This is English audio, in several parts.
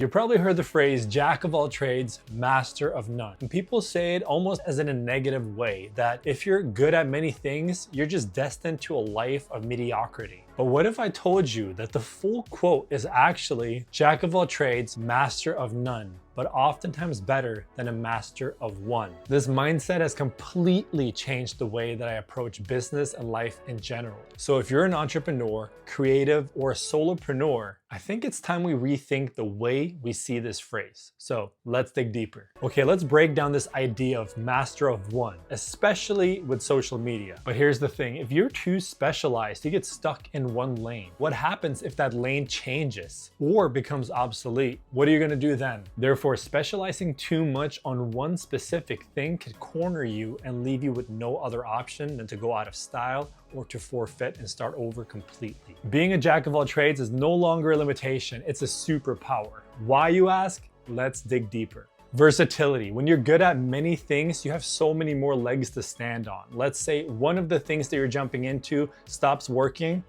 You probably heard the phrase jack of all trades, master of none. And people say it almost as in a negative way, that if you're good at many things, you're just destined to a life of mediocrity. But what if I told you that the full quote is actually jack of all trades, master of none, but oftentimes better than a master of one? This mindset has completely changed the way that I approach business and life in general. So if you're an entrepreneur, creative, or a solopreneur, I think it's time we rethink the way we see this phrase. So let's dig deeper. Okay, let's break down this idea of master of one, especially with social media. But here's the thing, if you're too specialized, you get stuck in one lane. What happens if that lane changes or becomes obsolete? What are you gonna do then? Therefore, specializing too much on one specific thing could corner you and leave you with no other option than to go out of style or to forfeit and start over completely. Being a jack of all trades is no longer a limitation, it's a superpower. Why, you ask? Let's dig deeper. Versatility. When you're good at many things, you have so many more legs to stand on. Let's say one of the things that you're jumping into stops working.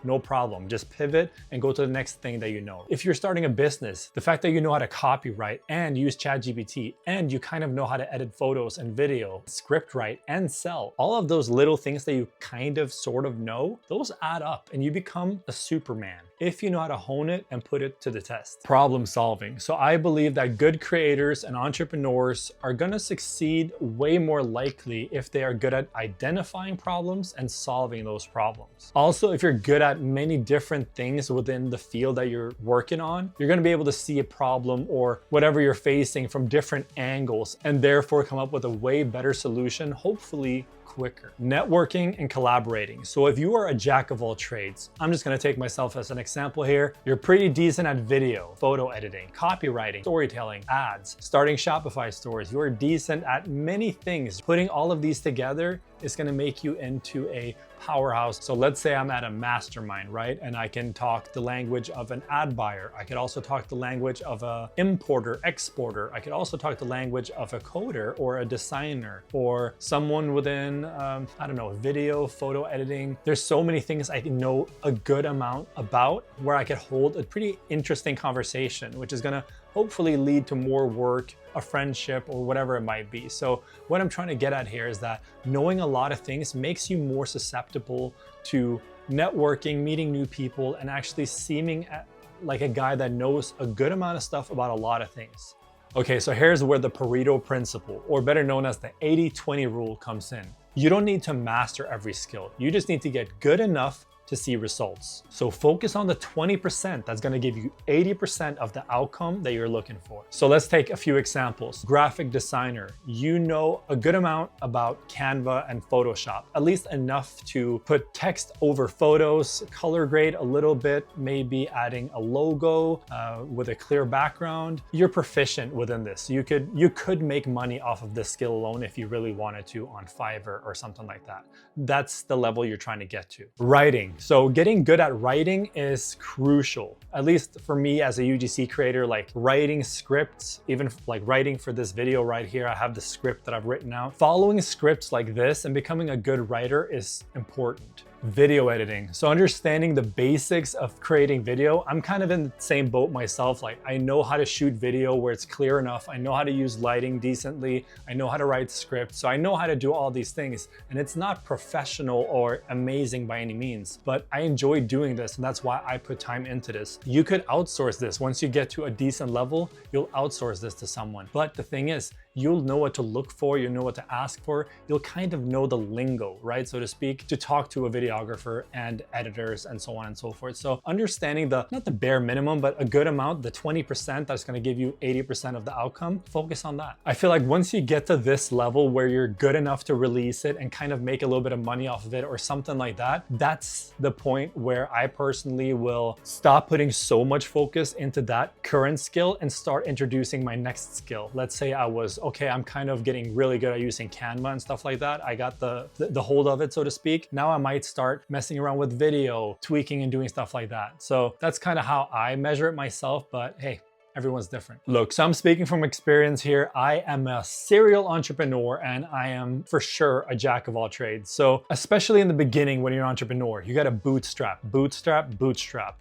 No problem, just pivot and go to the next thing that you know. If you're starting a business, the fact that you know how to copyright and use ChatGPT and you kind of know how to edit photos and video, script write and sell, all of those little things that you kind of sort of know, those add up and you become a Superman if you know how to hone it and put it to the test. Problem solving. So I believe that good creators and entrepreneurs are gonna succeed way more likely if they are good at identifying problems and solving those problems. Also, if you're good at many different things within the field that you're working on, you're gonna be able to see a problem or whatever you're facing from different angles and therefore come up with a way better solution, hopefully quicker. Networking and collaborating. So if you are a jack of all trades, I'm just gonna take myself as an example here. You're pretty decent at video, photo editing, copywriting, storytelling, ads, starting Shopify stores. You're decent at many things. Putting all of these together is gonna make you into a powerhouse. So let's say I'm at a mastermind, right? And I can talk the language of an ad buyer. I could also talk the language of a importer, exporter. I could also talk the language of a coder or a designer or someone within, I don't know, video, photo editing. There's so many things I know a good amount about where I could hold a pretty interesting conversation, which is gonna hopefully lead to more work, a friendship, or whatever it might be. So what I'm trying to get at here is that knowing a lot of things makes you more susceptible to networking, meeting new people, and actually seeming like a guy that knows a good amount of stuff about a lot of things. Okay, so here's where the Pareto principle, or better known as the 80-20 rule, comes in. You don't need to master every skill. You just need to get good enough to see results. So focus on the 20% that's gonna give you 80% of the outcome that you're looking for. So let's take a few examples. Graphic designer, you know a good amount about Canva and Photoshop, at least enough to put text over photos, color grade a little bit, maybe adding a logo with a clear background. You're proficient within this. You could make money off of this skill alone if you really wanted to on Fiverr or something like that. That's the level you're trying to get to. Writing. So getting good at writing is crucial, at least for me as a UGC creator, like writing scripts, even like writing for this video right here, I have the script that I've written out. Following scripts like this and becoming a good writer is important. Video editing. So understanding the basics of creating video, I'm kind of in the same boat myself. Like I know how to shoot video where it's clear enough. I know how to use lighting decently. I know how to write scripts. So I know how to do all these things. And it's not professional or amazing by any means, but I enjoy doing this. And that's why I put time into this. You could outsource this. Once you get to a decent level, you'll outsource this to someone. But the thing is, you'll know what to look for, you'll know what to ask for, you'll kind of know the lingo, right, so to speak, to talk to a videographer and editors and so on and so forth. So understanding not the bare minimum, but a good amount, the 20% that's gonna give you 80% of the outcome, focus on that. I feel like once you get to this level where you're good enough to release it and kind of make a little bit of money off of it or something like that, that's the point where I personally will stop putting so much focus into that current skill and start introducing my next skill. Let's say I was, okay, I'm kind of getting really good at using Canva and stuff like that. I got the hold of it, so to speak. Now I might start messing around with video, tweaking and doing stuff like that. So that's kind of how I measure it myself, but hey, Everyone's different. Look, so I'm speaking from experience here. I am a serial entrepreneur and I am for sure a jack of all trades. So especially in the beginning when you're an entrepreneur, you got to bootstrap.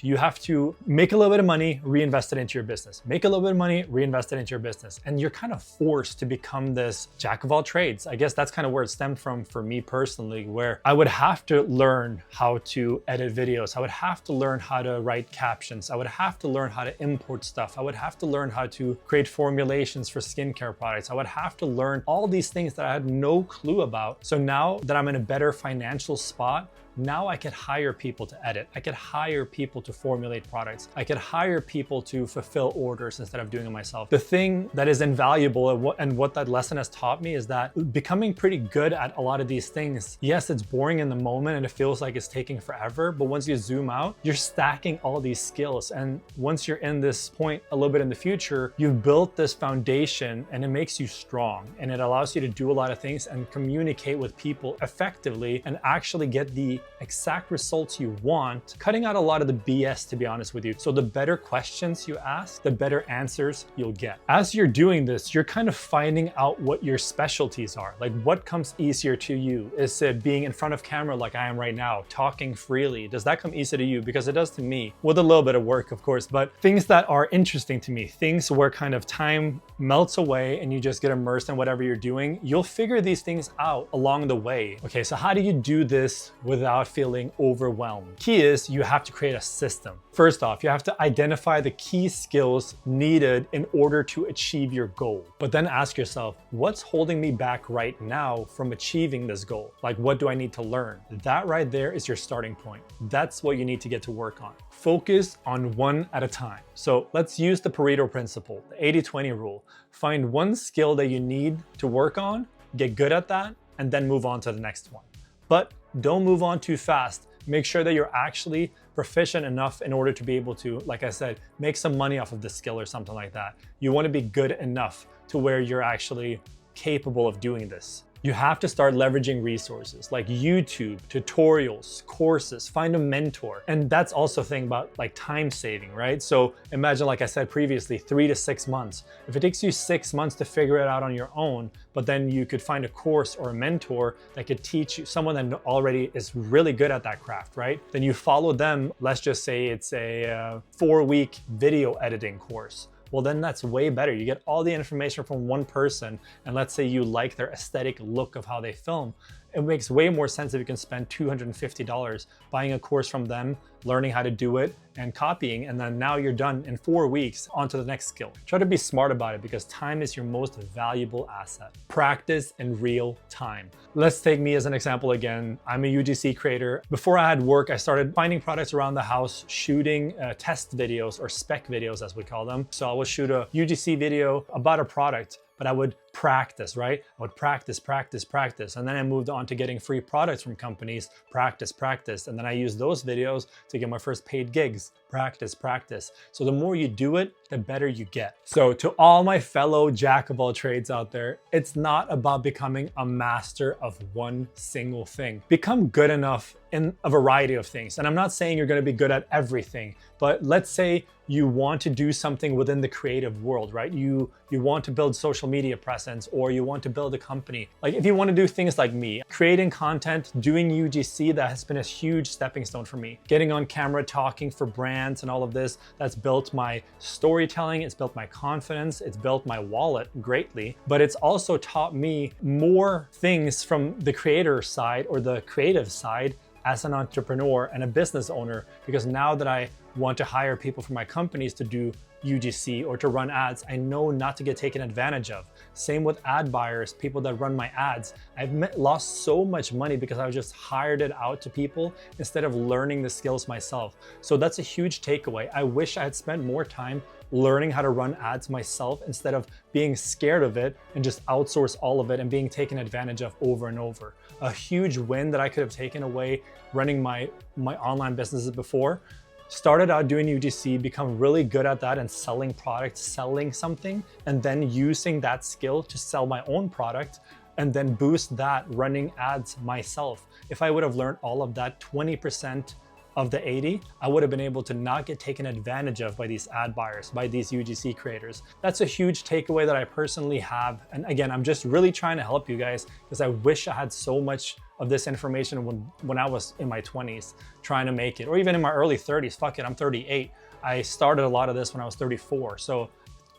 You have to make a little bit of money, reinvest it into your business. Make a little bit of money, reinvest it into your business. And you're kind of forced to become this jack of all trades. I guess that's kind of where it stemmed from for me personally, where I would have to learn how to edit videos. I would have to learn how to write captions. I would have to learn how to import stuff. I would have to learn how to create formulations for skincare products. I would have to learn all these things that I had no clue about. So now that I'm in a better financial spot, now I could hire people to edit. I could hire people to formulate products. I could hire people to fulfill orders instead of doing it myself. The thing that is invaluable and what that lesson has taught me is that becoming pretty good at a lot of these things, yes, it's boring in the moment and it feels like it's taking forever, but once you zoom out, you're stacking all these skills. And once you're in this point a little bit in the future, you've built this foundation and it makes you strong and it allows you to do a lot of things and communicate with people effectively and actually get the exact results you want, cutting out a lot of the BS, to be honest with you. So the better questions you ask, the better answers you'll get. As you're doing this, you're kind of finding out what your specialties are. Like what comes easier to you? Is it being in front of camera like I am right now, talking freely? Does that come easy to you? Because it does to me, with a little bit of work, of course, but things that are interesting to me, things where kind of time melts away and you just get immersed in whatever you're doing, you'll figure these things out along the way. Okay, so how do you do this without feeling overwhelmed? Key is you have to create a system. First off, you have to identify the key skills needed in order to achieve your goal. But then ask yourself, what's holding me back right now from achieving this goal? Like, what do I need to learn? That right there is your starting point. That's what you need to get to work on. Focus on one at a time. So let's use the Pareto principle, the 80-20 rule. Find one skill that you need to work on, get good at that, and then move on to the next one. But don't move on too fast. Make sure that you're actually proficient enough in order to be able to, like I said, make some money off of the skill or something like that. You want to be good enough to where you're actually capable of doing this. You have to start leveraging resources like YouTube, tutorials, courses, find a mentor. And that's also a thing about like time saving, right? So imagine, like I said previously, 3 to 6 months. If it takes you 6 months to figure it out on your own, but then you could find a course or a mentor that could teach you, someone that already is really good at that craft, right? Then you follow them. Let's just say it's a 4-week video editing course. Well, then that's way better. You get all the information from one person, and let's say you like their aesthetic look of how they film. It makes way more sense if you can spend $250 buying a course from them, learning how to do it and copying, and then now you're done in 4 weeks onto the next skill. Try to be smart about it because time is your most valuable asset. Practice in real time. Let's take me as an example again. I'm a UGC creator. Before I had work, I started finding products around the house, shooting test videos or spec videos as we call them. So I would shoot a UGC video about a product, but I would practice, right? I would practice. And then I moved on to getting free products from companies, practice. And then I used those videos to get my first paid gigs, practice. So the more you do it, the better you get. So to all my fellow jack of all trades out there, it's not about becoming a master of one single thing. Become good enough in a variety of things. And I'm not saying you're gonna be good at everything, but let's say you want to do something within the creative world, right? You want to build social media presence, or you want to build a company. Like if you want to do things like me, creating content, doing UGC, that has been a huge stepping stone for me. Getting on camera, talking for brands and all of this, that's built my storytelling, it's built my confidence, it's built my wallet greatly, but it's also taught me more things from the creator side or the creative side as an entrepreneur and a business owner, because now that I want to hire people for my companies to do UGC or to run ads, I know not to get taken advantage of. Same with ad buyers, people that run my ads. I've lost so much money because I just hired it out to people instead of learning the skills myself. So that's a huge takeaway. I wish I had spent more time learning how to run ads myself instead of being scared of it and just outsource all of it and being taken advantage of over and over. A huge win that I could have taken away running my online businesses before. Started out doing UGC, become really good at that and selling products, selling something, and then using that skill to sell my own product and then boost that running ads myself. If I would have learned all of that 20% of the 80, I would have been able to not get taken advantage of by these ad buyers, by these UGC creators. That's a huge takeaway that I personally have. And again, I'm just really trying to help you guys because I wish I had so much of this information when I was in my 20s trying to make it, or even in my early 30s. Fuck it, I'm 38. I started a lot of this when I was 34. So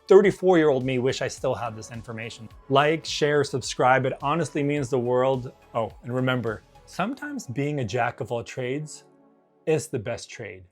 34-year-old me wish I still had this information. Like, share, subscribe. It honestly means the world. Oh, and remember, sometimes being a jack of all trades is the best trade.